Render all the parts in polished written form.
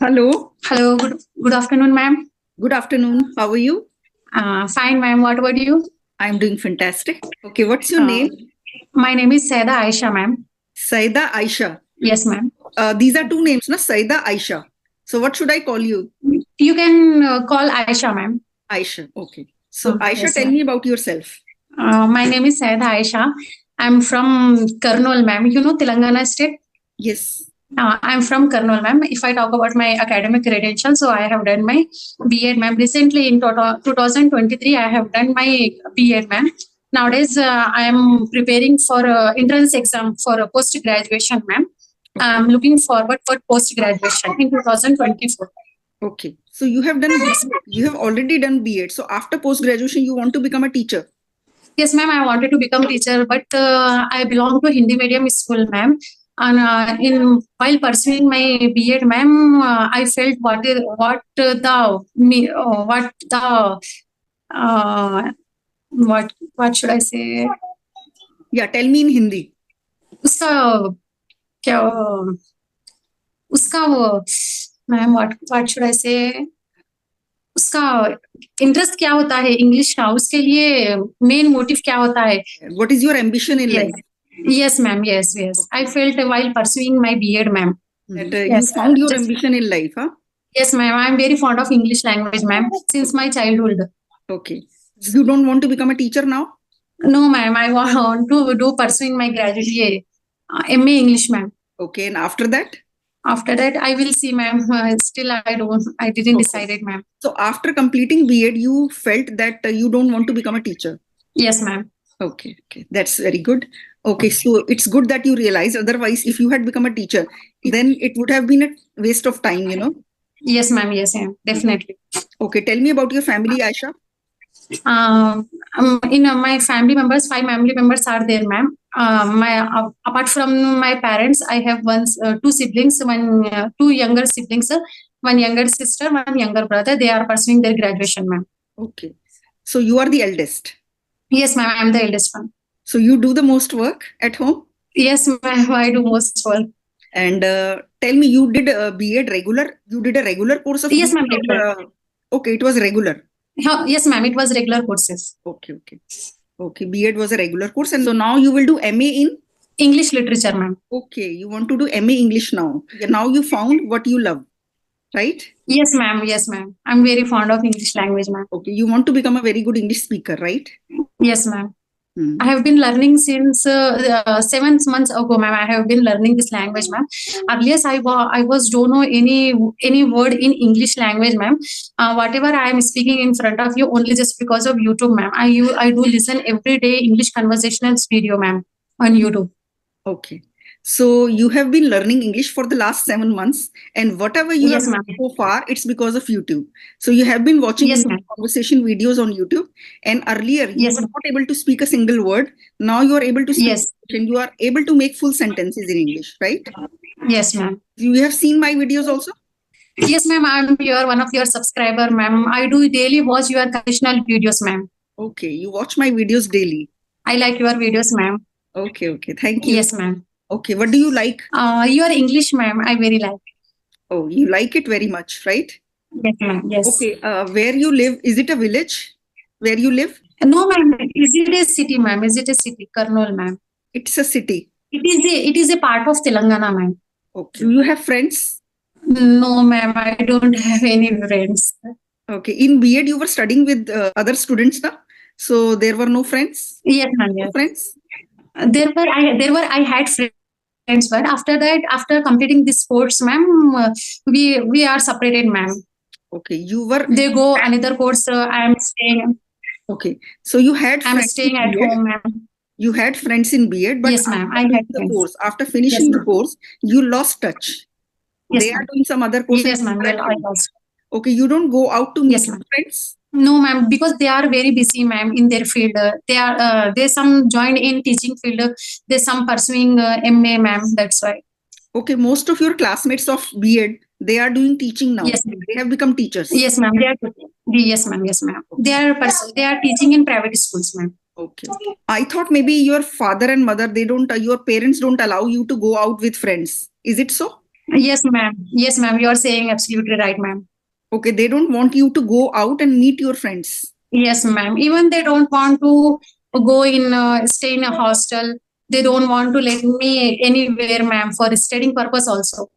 Hello. Hello, good afternoon, ma'am. Good afternoon. How are you? Fine, ma'am. What about you? I'm doing fantastic. Okay, what's your Uh, name? my name is Saida Aisha, ma'am. Saida Aisha. Yes, ma'am. These are two names, na? Saida Aisha. So what should I call you? You can call Aisha, ma'am. Aisha. Okay. So Aisha, Yes, tell ma'am. me about yourself. My name is Saida Aisha. I'm from Kurnool, ma'am. You know Telangana state? Yes. I'm from Kurnool, ma'am. If I talk about my academic credentials, so I have done my B.Ed, ma'am. Recently, in 2023, I have done my B.Ed, ma'am. Nowadays, I am preparing for entrance exam for a post graduation, ma'am. I'm looking forward for post graduation in 2024. Okay. So you have done you have already done B.Ed. So after post graduation, you want to become a teacher. Yes, ma'am. I wanted to become teacher, but I belong to Hindi medium school, ma'am. And in while pursuing my B.Ed, ma'am, I felt what uh, what should I say? Yeah, tell me in Hindi. उसका क्या उसका वो ma'am what should I से उसका interest क्या होता है English का उसके लिए मेन मोटिव क्या होता है What is your ambition in life? Yes, ma'am. Yes. I felt while pursuing my B.Ed, ma'am. That Yes, you found your just- ambition in life, huh? Yes, ma'am. I'm very fond of English language, ma'am, since my childhood. Okay. You don't want to become a teacher now? No, ma'am. I want to do pursuing my graduate MA English, ma'am. Okay. And after that? After that, I will see, ma'am. Still, I didn't decide it, ma'am. So after completing B.Ed, you felt that you don't want to become a teacher? Yes, ma'am. Okay. That's very good. Okay, so it's good that you realize. Otherwise, if you had become a teacher, then it would have been a waste of time, you know? Yes, ma'am. Yes, ma'am. Definitely. Okay, tell me about your family, Aisha. In my family members, 5 family members are there, ma'am. Apart from my parents, I have two siblings, two younger siblings, one younger sister, one younger brother. They are pursuing their graduation, ma'am. Okay, so you are the eldest. Yes, ma'am. I'm the eldest one. So you do the most work at home? Yes, ma'am. I do most work. And tell me, you did B.Ed regular? You did a regular course of Yes, ma'am. Okay, it was regular. Yes, ma'am. It was regular courses. Okay, B.Ed was a regular course, and so now you will do MA in English literature, ma'am. Okay, you want to do MA English now. Now you found what you love, right? Yes, ma'am. Yes, ma'am. I'm very fond of English language, ma'am. Okay, you want to become a very good English speaker, right? Yes, ma'am. I have been learning since 7 months ago, ma'am. I have been learning this language, ma'am. Earlier, I was don't know any word in English language, ma'am. Whatever I am speaking in front of you, only just because of YouTube, ma'am. I do listen every day English conversational video, ma'am, on YouTube. Okay. So you have been learning English for the last 7 months, and whatever you Yes, have ma'am. done so far, it's because of YouTube. So you have been watching Yes, ma'am. conversation videos on YouTube, and earlier you Yes, were ma'am. not able to speak a single word. Now you are able to speak, Yes. and you are able to make full sentences in English, right? Yes, ma'am. You have seen my videos also? Yes, ma'am. I'm one of your subscriber, ma'am. I do daily watch your conversational videos, ma'am. Okay, you watch my videos daily. I like your videos, ma'am. Okay, thank you. Yes, ma'am. Okay, what do you like? Your English, ma'am. I very like. Oh, you like it very much, right? Yes, ma'am. Yes. Okay, where you live, is it a village where you live? No, ma'am. Is it a city, ma'am? Is it a city? Kurnool, ma'am. It's a city. It is a part of Telangana, ma'am. Okay. Do you have friends? No, ma'am. I don't have any friends. Okay. In B.Ed, you were studying with other students, na? So there were no friends? Yes, ma'am. Yes. No friends? I had friends, but after that, after completing this course, ma'am, we are separated, ma'am. Okay. They go another course. I am staying. Okay. So you had I'm staying at home, ma'am. You had friends in B.Ed, but yes, ma'am. I had the course. After finishing the course, you lost touch. Yes, they are doing some other courses. Yes, ma'am. Well, I lost. Okay, you don't go out to meet Yes, ma'am. friends? No, ma'am, because they are very busy, ma'am, in their field. They some joined in teaching field. They some pursuing MA, ma'am. That's why. Okay, most of your classmates of B.Ed, they are doing teaching now. Yes, ma'am. They have become teachers. Yes, ma'am. Yes, ma'am. Yes, ma'am. They are teaching in private schools, ma'am. Okay. I thought maybe your father and mother, your parents don't allow you to go out with friends. Is it so? Yes, ma'am. Yes, ma'am. You are saying absolutely right, ma'am. Okay, they don't want you to go out and meet your friends. Yes, ma'am. Even they don't want to go in, stay in a hostel. They don't want to let me anywhere, ma'am, for studying purpose also.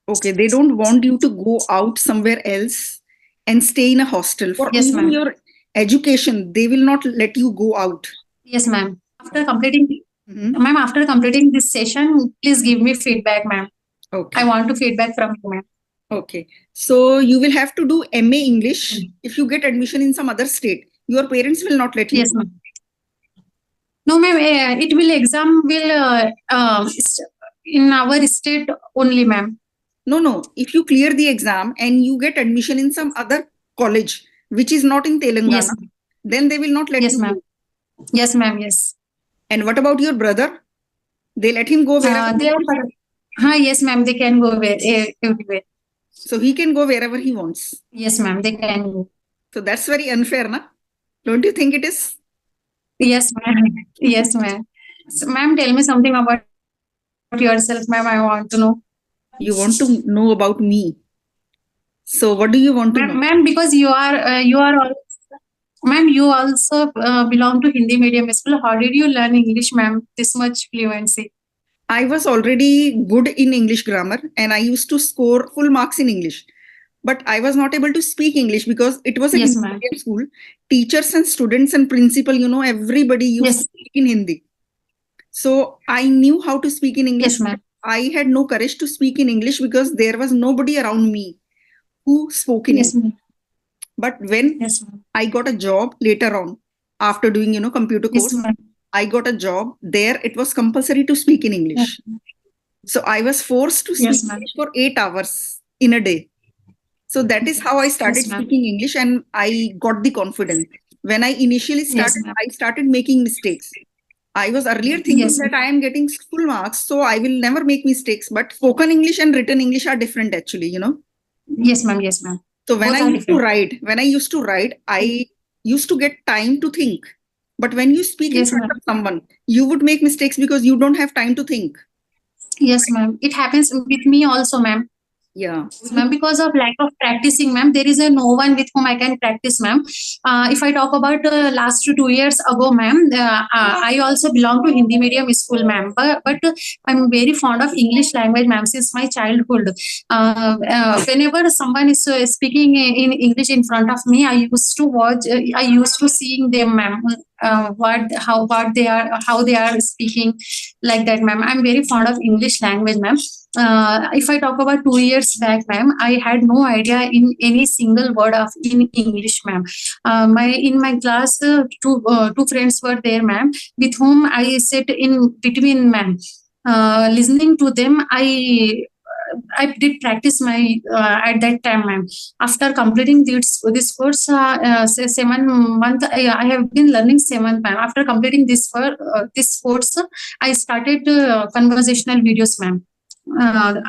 Okay, they don't want you to go out somewhere else and stay in a hostel. For Yes, even ma'am. your education, they will not let you go out. Yes, ma'am. After completing, Mhm. ma'am, after completing this session, please give me feedback, ma'am. I Okay. want to feedback from you, ma'am. Okay. So you will have to do MA English if you get admission in some other state. Your parents will not let you Yes, go. ma'am. No, ma'am. It will exam will in our state only, ma'am. No, no. If you clear the exam and you get admission in some other college which is not in Yes, Telangana, ma'am. then they will not let Yes, you ma'am. go. Yes, ma'am. Yes. And what about your brother? They let him go wherever he They are. wants. Yes, ma'am. They can go everywhere. So he can go wherever he wants. Yes, ma'am. They can go. So that's very unfair, na? Don't you think it is? Yes, ma'am. Yes, ma'am. So, ma'am, tell me something about yourself, ma'am. I want to know. You want to know about me. So what do you want to know? Ma'am, because ma'am, you also belong to Hindi medium school. How did you learn English, ma'am? This much fluency. I was already good in English grammar and I used to score full marks in English. But I was not able to speak English because it was a Yes, Hindi ma'am. medium school. Teachers and students and principal, everybody used to Yes, speak in Hindi. So I knew how to speak in English. yes, ma'am. I had no courage to speak in English because there was nobody around me who spoke in Yes, English. ma'am. But when Yes, ma'am. I got a job later on, after doing, computer Yes, course, ma'am. I got a job. There it was compulsory to speak in Yes, English. So I was forced to speak yes, ma'am. English for 8 hours in a day. So that is how I started Yes, ma'am. speaking English and I got the confidence. When I initially Yes, started, ma'am. I started making mistakes. I was earlier thinking Yes, that ma'am. I am getting full marks, so I will never make mistakes. But spoken English and written English are different actually. Yes, ma'am. Yes, ma'am. So Both are different. I used to get time to think. But when you speak in Yes, front ma'am. of someone, you would make mistakes because you don't have time to think. Yes, ma'am. It happens with me also, ma'am. Yeah. Yes, ma'am. Because of lack of practicing, ma'am, there is a no one with whom I can practice, ma'am. If I talk about last 2 years ago, ma'am, I also belong to Hindi medium school, ma'am. But I'm very fond of English language, ma'am, since my childhood. Whenever someone is speaking in English in front of me, I used to watch. I used to seeing them, ma'am. How they are speaking like that, ma'am. I'm very fond of English language, ma'am. If I talk about 2 years back, ma'am, I had no idea in any single word of in English, ma'am. My in my class, two friends were there, ma'am, with whom I sat in between, ma'am. Listening to them, I did practice my at that time, ma'am. After completing this course, 7 month, I have been learning 7 month, ma'am. After completing this course, I started conversational videos, ma'am.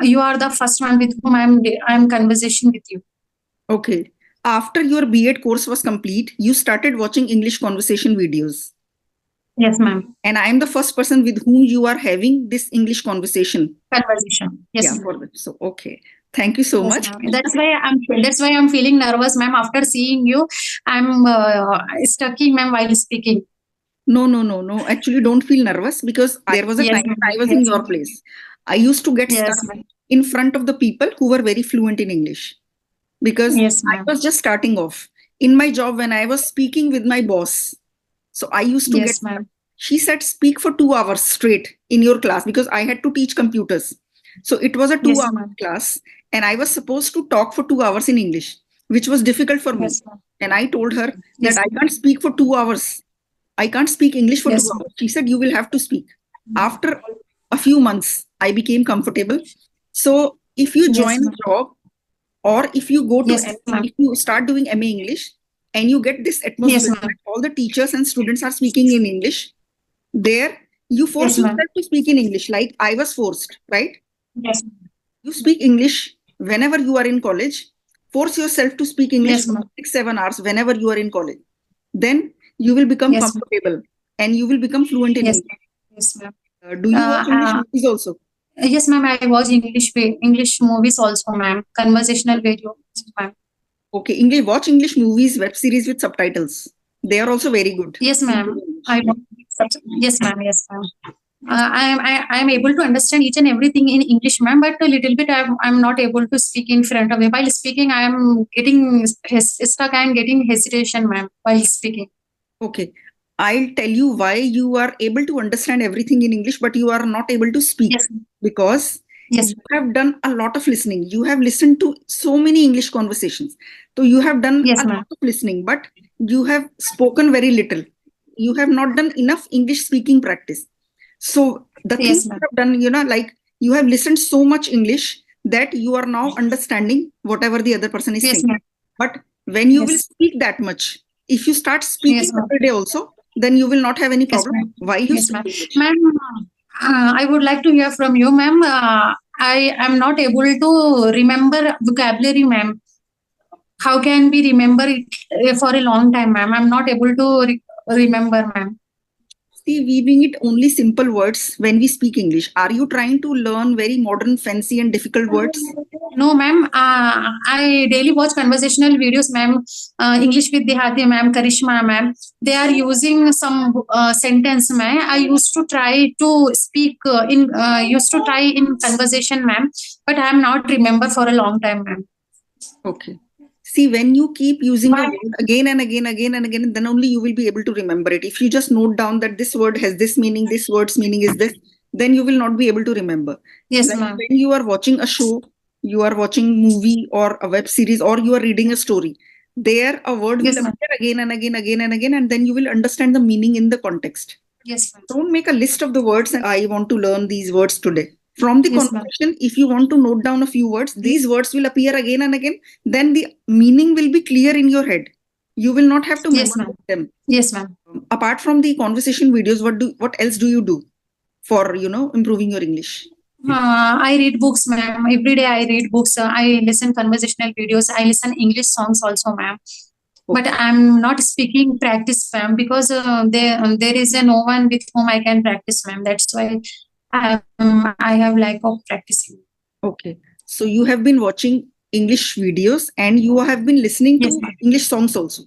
You are the first one with whom I'm conversation with you. Okay. After your B.Ed course was complete, you started watching English conversation videos. Yes, ma'am. And I am the first person with whom you are having this English conversation. Conversation. Yes, Yeah, ma'am. so okay. Thank you so Yes, much. ma'am. That's why I'm feeling nervous, ma'am. After seeing you, I'm stucking, ma'am, while speaking. No, no, no, no. Actually, don't feel nervous because there was a Yes, time when ma'am. I was in Yes, your ma'am. place. I used to get stuck Yes, ma'am. in front of the people who were very fluent in English because Yes, I ma'am. was just starting off. In my job, when I was speaking with my boss, so I used to get Yes, ma'am. she said speak for 2 hours straight in your class because I had to teach computers. So it was a two Yes, hour ma'am. class and I was supposed to talk for 2 hours in English, which was difficult for me. Yes, ma'am. And I told her that Yes, I ma'am. can't speak for 2 hours. I can't speak English for two Yes, ma'am. hours. She said, you will have to speak. After a few months, I became comfortable. So if you Yes, join a ma'am. job or if you go to, Yes, ma'am. if you start doing MA English and you get this Yes, atmosphere ma'am. that all the teachers and students are speaking in English, there you force Yes, ma'am. yourself to speak in English like I was forced, right? Yes. You speak English whenever you are in college. Force yourself to speak English Yes, for ma'am. 6, 7 hours whenever you are in college. Then you will become Yes, ma'am. comfortable and you will become fluent in Yes, English. ma'am. Yes, ma'am. Do you watch English Uh, movies also? Yes, ma'am. I watch English movies also, ma'am. Conversational videos, ma'am. Okay, watch English movies, web series with subtitles. They are also very good. Yes, ma'am. I Yeah. watch. Yes, ma'am. Yes, ma'am. I am able to understand each and everything in English, ma'am. But a little bit, I'm not able to speak in front of you. While speaking, I am getting stuck. I am getting hesitation, ma'am, while speaking. Okay. I'll tell you why you are able to understand everything in English, but you are not able to speak, Yes. because Yes. you have done a lot of listening. You have listened to so many English conversations. So you have done a Yes, ma'am. lot of listening, but you have spoken very little. You have not done enough English speaking practice. So the thing Yes, you ma'am. have done, like you have listened so much English that you are now understanding whatever the other person is Yes, saying. ma'am. But when you will Yes. speak that much, if you start speaking Yes, ma'am. every day also, then you will not have any Yes, problem ma'am. while you Yes, speak ma'am. English. Ma'am, I would like to hear from you, ma'am. I am not able to remember vocabulary, ma'am. How can we remember it for a long time, ma'am? I'm not able to remember, ma'am. See, we being it only simple words when we speak English. Are you trying to learn very modern, fancy, and difficult words? No, ma'am. I daily watch conversational videos, ma'am. English with Dehati, ma'am. Karishma, ma'am. They are using some sentence, ma'am. I used to try to speak used to try in conversation, ma'am. But I am not remember for a long time, ma'am. Okay. See, when you keep using a Why? word again and again, again and again, then only you will be able to remember it. If you just note down that this word has this meaning, this word's meaning is this, then you will not be able to remember. Yes, Like ma'am. when you are watching a show, you are watching movie or a web series, or you are reading a story, there a word will Yes, ma'am. appear again and again, again and again, and then you will understand the meaning in the context. Yes, ma'am. Don't make a list of the words and I want to learn these words today. From the Yes, ma'am. conversation, if you want to note down a few words, these words will appear again and again. Then the meaning will be clear in your head. You will not have to Yes, memorize ma'am. them. Yes, ma'am. Apart from the conversation videos, what else do you do for improving your English? I read books, ma'am. Every day I read books. I listen conversational videos. I listen English songs also, ma'am. But Okay. I'm not speaking practice, ma'am, because there is no one with whom I can practice, ma'am. That's why I have lack of practicing. Okay. So you have been watching English videos and you have been listening Yes, to ma'am. English songs also.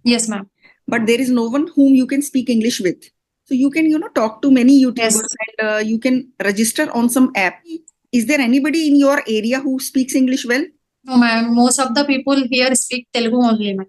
Yes, ma'am. But there is no one whom you can speak English with. So you can, talk to many Yes. YouTubers and you can register on some app. Is there anybody in your area who speaks English well? No, ma'am. Most of the people here speak Telugu only, ma'am.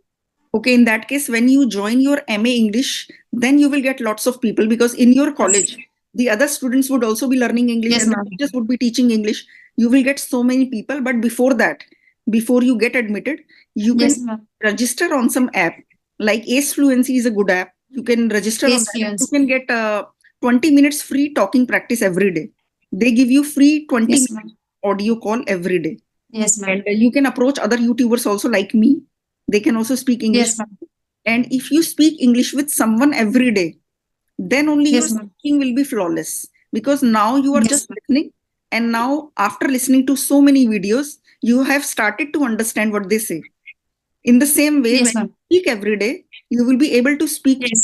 Okay, in that case, when you join your MA English, then you will get lots of people, because in your Yes. college, the other students would also be learning English Yes, and the ma'am. teachers would be teaching English. You will get so many people. But before that, before you get admitted, you can Yes, ma'am. register on some app. Like Ace Fluency is a good app. You can register on Yes, that. You fluence. can get 20 minutes free talking practice every day. They give you free 20 Yes, minutes ma'am. audio call every day. Yes, And ma'am. you can approach other YouTubers also like me. They can also speak English. Yes, ma'am. And if you speak English with someone every day, then only your Yes, ma'am. speaking will be flawless. Because now you are Yes, just ma'am. listening. And now, after listening to so many videos, you have started to understand what they say. In the same way, when Yes, you ma'am. speak every day, you will be able to speak Yes.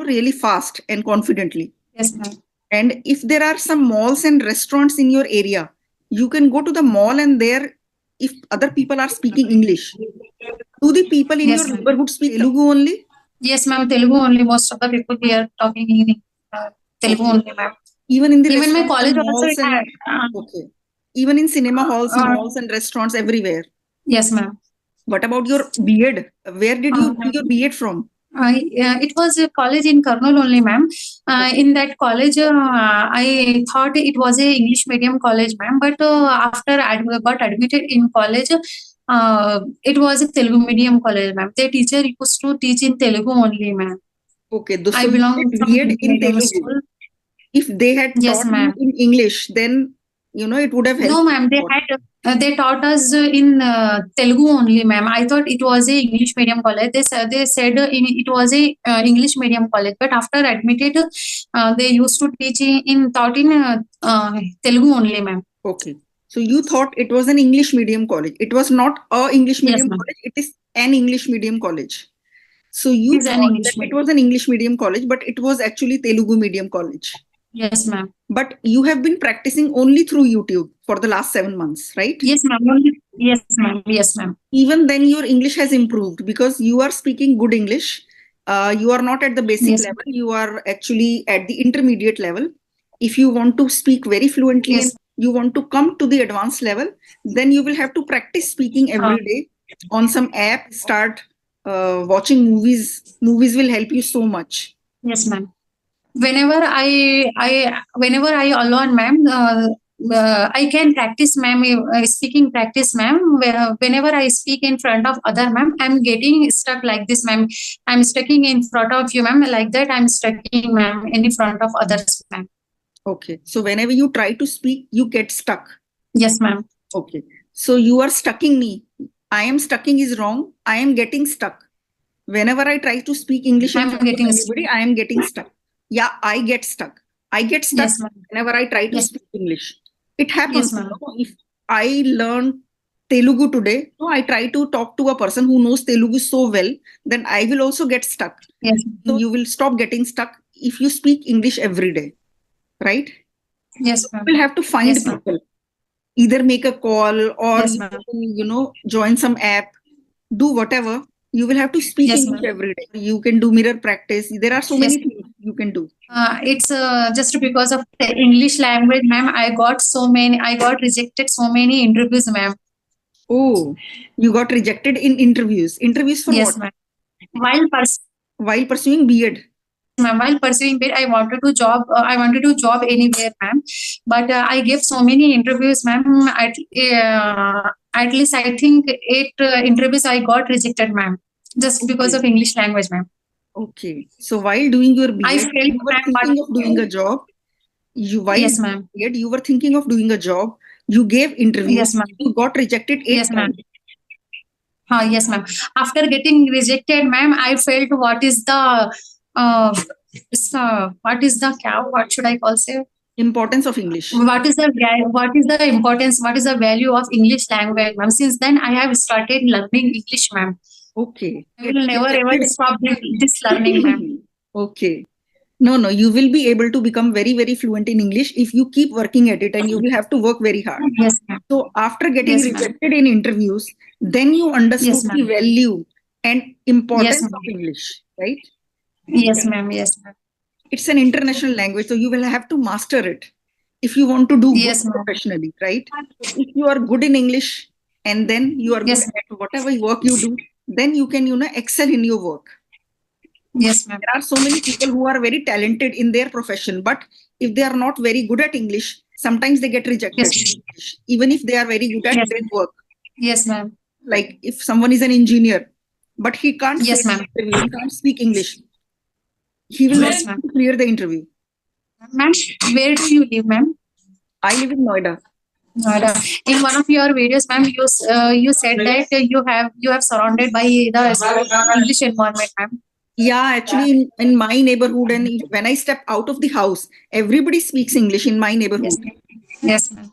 really fast and confidently. Yes, ma'am. And if there are some malls and restaurants in your area, you can go to the mall, and there, if other people are speaking English, do the people in your Yes, ma'am. neighborhood speak Telugu only? Yes, ma'am. Telugu only. Most of the people here talking in Telugu Okay. only, ma'am. Even in the Even my restaurants and college also malls it and had. okay. Even in cinema halls, Uh, malls and restaurants everywhere. yes, ma'am. What about your B.Ed? Where did you do your B.Ed from? It was a college in Kurnool only, ma'am. Okay. In that college, I thought it was a English medium college, ma'am. But after I got admitted in college, it was a Telugu medium college, ma'am. The teacher used to teach in Telugu only, ma'am. Okay. I So you belong did from B.Ed English in medium Telugu. school. If they had Yes, taught you ma'am. in English, then it would have No, helped ma'am. you a lot. They taught us in Telugu only, ma'am. I thought it was a English medium college. They said it was a English medium college, but after admitted, they used to teach taught in Telugu only, ma'am. Okay. So you thought it was an English medium college. It was not a English Yes, medium ma'am. college. It is an English medium college. So It you is an thought that English it medium. was an English medium college, but it was actually Telugu medium college. Yes, ma'am. But you have been practicing only through YouTube for the last 7 months, right? Yes, ma'am. Yes, ma'am. Yes, ma'am. Even then, your English has improved because you are speaking good English. You are not at the basic Yes. level, you are actually at the intermediate level. If you want to speak very fluently and Yes. you want to come to the advanced level, then you will have to practice speaking every day on some app. Start watching movies. Movies will help you so much. Yes, ma'am. Whenever I alone, ma'am, I can practice, ma'am, speaking practice, ma'am. Whenever I speak in front of other, ma'am, I'm getting stuck like this, ma'am. I'm stucking in front of you, ma'am. Like that, I'm stucking, ma'am, in front of others, ma'am. Okay. So whenever you try to speak, you get stuck. Yes, ma'am. Okay. So you are stucking me. I am stucking is wrong. I am getting stuck. Whenever I try to speak English in I'm front of getting anybody, I am getting stuck. Yeah, I get stuck. I get stuck Yes, ma'am. whenever I try to Yes. speak English. It happens. Yes, ma'am. If I learn Telugu today, I try to talk to a person who knows Telugu so well, then I will also get stuck. Yes. So you will stop getting stuck if you speak English every day, right? Yes, ma'am. You will have to find Yes, ma'am. people, either make a call or Yes, ma'am. join some app, do whatever. You will have to speak Yes, English ma'am. every day. You can do mirror practice. There are so Yes. many things you can do. It's just because of the English language, ma'am. I got rejected so many interviews, ma'am. Oh, you got rejected in interviews. Interviews for Yes, what? ma'am. While pers- While pursuing B.Ed. yes, ma'am. While pursuing it, I wanted to job. I wanted to job anywhere, ma'am. But I gave so many interviews, ma'am. At least I think 8 interviews I got rejected, ma'am, just because Okay. of English language, ma'am. Okay. So while doing your I B.Ed, failed, you were ma'am. thinking of doing a job. While Yes, doing ma'am. B.Ed, you were thinking of doing a job. You gave interviews. Yes, ma'am. You got rejected eight Yes, ma'am. times. Yes, ma'am. After getting rejected, ma'am, I felt what is the what is the cow? What should I call say? Importance of English. What is the importance? What is the value of English language, ma'am? Since then, I have started learning English, ma'am. Okay. I will never ever stop this learning, ma'am. Okay. No, you will be able to become very, very fluent in English if you keep working at it, and you will have to work very hard. Yes, ma'am. So after getting Yes, ma'am. rejected in interviews, then you understood Yes, the ma'am. value and Yes, importance ma'am. of English, right? Yes, ma'am. Yes, ma'am. It's an international language, so you will have to master it if you want to do good Yes, ma'am. professionally, right? If you are good in English and then you are good Yes. at whatever work you do, then you can, excel in your work. Yes, ma'am. There are so many people who are very talented in their profession, but if they are not very good at English, sometimes they get rejected, Yes. even if they are very good at Yes. their work. Yes, ma'am. Like if someone is an engineer, but he can't Yes, face ma'am. the interview, he can't speak English, he will not Yes, ma'am. clear the interview. Ma'am, where do you live, ma'am? I live in Noida. Noida. In one of your videos, ma'am, you said that you have surrounded by the English environment, ma'am. Yeah, actually, in my neighborhood, and when I step out of the house, everybody speaks English in my neighborhood. Yes, ma'am. Yes, ma'am.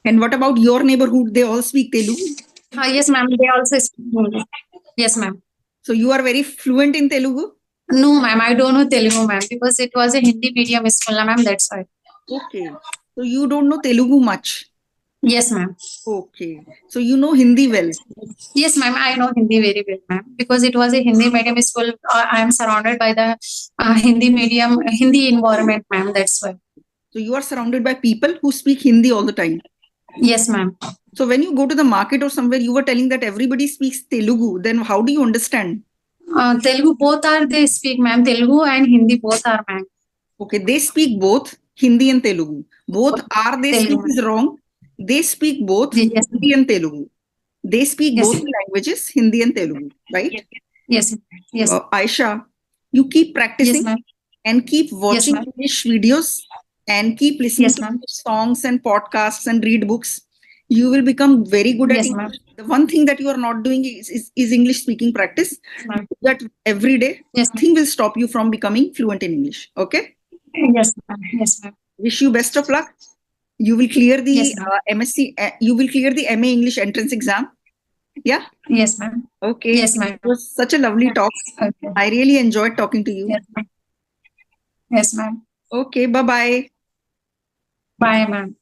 And what about your neighborhood? They all speak Telugu. Yes, ma'am. They also speak English. Yes, ma'am. So you are very fluent in Telugu? No, ma'am. I don't know Telugu, ma'am, because it was a Hindi medium school, ma'am. That's why. Okay. So you don't know Telugu much. Yes, ma'am. Okay. So you know Hindi well. Yes, ma'am. I know Hindi very well, ma'am, because it was a Hindi medium school. I am surrounded by the Hindi environment, ma'am. That's why. So you are surrounded by people who speak Hindi all the time. Yes, ma'am. So when you go to the market or somewhere, you were telling that everybody speaks Telugu. Then how do you understand? Telugu both are they speak, ma'am. Telugu and Hindi both are, ma'am. Okay, they speak both Hindi and Telugu. Both are they Telugu, speak is wrong. They speak both Yes. Hindi and Telugu. They speak Yes. both languages, Hindi and Telugu, right? Yes. Yes. Aisha, you keep Yes, practicing ma'am. and keep watching ma'am. English videos and keep listening Yes, to ma'am. songs and podcasts and read books. You will become very good at Yes, ma'am. English. The one thing that you are not doing is English speaking practice. Ma'am. Do that every day. Yes. Nothing will stop you from becoming fluent in English. Okay? Yes, ma'am. Yes, ma'am. Wish you best of luck. You will clear the Yes, ma'am. MSc, you will clear the MA English entrance exam. Yeah? Yes, ma'am. Okay. Yes, ma'am. It was such a lovely talk. Okay. I really enjoyed talking to you. Yes, ma'am. Yes, ma'am. Okay, bye-bye. Bye, ma'am.